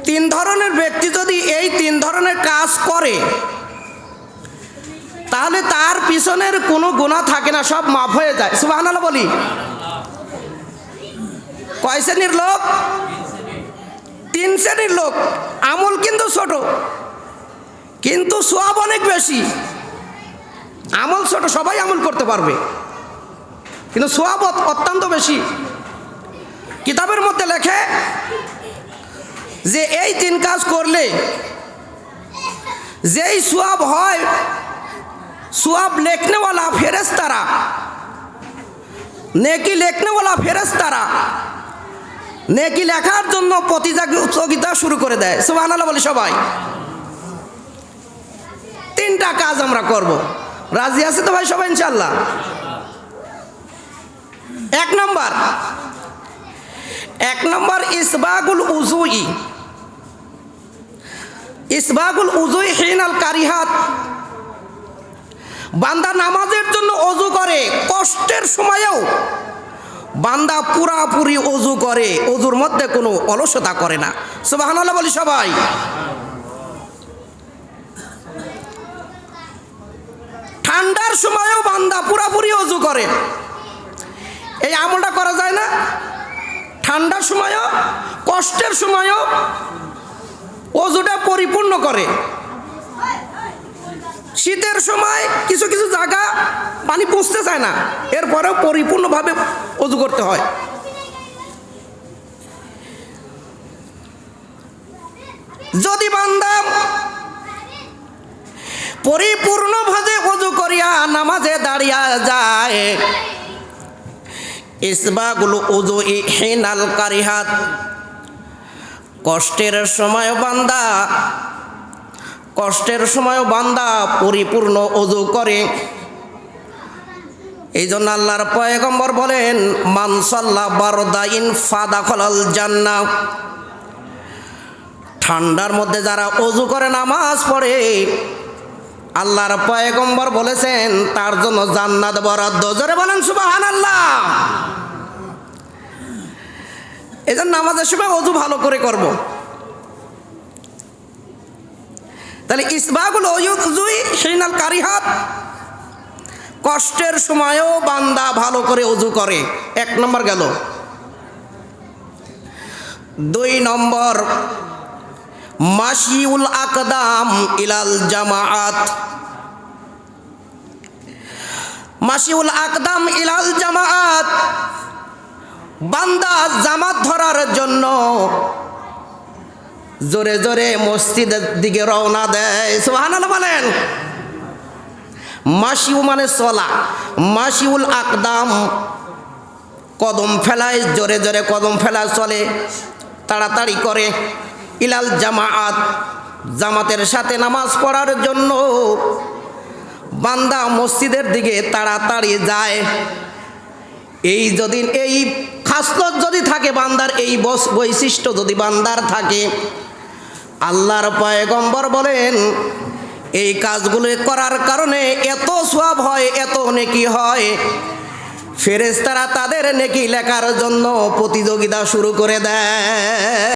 তিন ধরনের ব্যক্তি যদি এই তিন ধরনের কাজ করে তাহলে তার পিছনের কোনো গুনাহ থাকে না, সব মাফ হয়ে যায়। সুবহানাল্লাহ বলি। কয় শ্রেণীর লোক? তিন শ্রেণীর লোক। আমল কিন্তু ছোট, কিন্তু সওয়াব অনেক বেশি। আমল ছোট, সবাই আমল করতে পারবে, কিন্তু সওয়াব অত্যন্ত বেশি। কিতাবের মধ্যে লেখে যে এই তিন কাজ করলে যেই সওয়াব হয়, সওয়াব লেখনেওয়ালা ফেরেশতারা, নেকি লেখনেওয়ালা ফেরেশতারা নেকি লেখার জন্য প্রতিযোগিতা শুরু করে দেয়। সুবহানাল্লাহ বলি সবাই। তিনটা কাজ আমরা করব, রাজি আছে তো ভাই সবাই ইনশাআল্লাহ? এক নম্বর ইসবাগুল উজুই। ইসবাগুল উজুই হিনাল কারিহাত। বান্দা নামাজের জন্য ওযু করে, কষ্টের সময়েও বান্দা পুরাপুরি ওযু করে, ওযুর মধ্যে কোনো অলসতা করে না। সুবহানাল্লাহ বলি সবাই। ঠান্ডার সময়ও বান্দা পুরাপুরি ওযু করে। এই আমলটা করা যায় না? ঠান্ডার সময়ও, কষ্টের সময়ও ওযুটা পরিপূর্ণ করে। শীতের সময় কিছু কিছু জায়গা পানি পৌঁছতে চায় না, এরপরেও পরিপূর্ণভাবে ওযু করতে হয়। যদি বান্দা পরিপূর্ণভাবে ওযু করিয়া নামাজে দাঁড়িয়ে যায়, ইসবাগুল উযুই হিনাল কারিহাত। কষ্টের সময় বান্দা পরিপূর্ণ ওযু করে। এই জন্য আল্লাহর পয়গম্বর বলেন, মান সাল্লা বারদাইন ফাদাখালাল জান্নাহ। ঠান্ডার মধ্যে যারা ওযু করে নামাজ পড়ে, আল্লাহর পয়গম্বর বলেছেন তার জন্য জান্নাত বরাদ্দ। জোরে বলেন সুবহানাল্লাহ। এই জন্য নামাজের সময় ওযু ভালো করে করব। তাহলে ইসবাগুল উযুই হিনাল কারিহাত, কষ্টের সময়ও বান্দা ভালো করে ওযু করে। এক নম্বর গেল। দুই নম্বর মাশিউল আকদাম ইলাল জামাআত। মাশিউল আকদাম ইলাল জামাআত, বান্দা জামাত ধরার জন্য জোরে জোরে মসজিদের দিকে রওনা দেয়। সুবহানাল্লাহ বলেন। মাশিউ মানে চলা, মাশিউল আকদাম কদম ফেলায়, জোরে জোরে কদম ফেলায় চলে, তাড়াতাড়ি করে। ইলাল জামাআত, জামাতের সাথে নামাজ পড়ার জন্য বান্দা মসজিদের দিকে তাড়াতাড়ি যায়। এই খাসলত যদি থাকে বান্দার, এই বৈশিষ্ট্য যদি বান্দার থাকে, আল্লাহর পয়গম্বর বলেন এই কাজগুলো করার কারণে এত সওয়াব হয়, এত নেকি হয়, ফেরেশতারা তাদের নেকি লেখার জন্য প্রতিযোগিতা শুরু করে দেয়।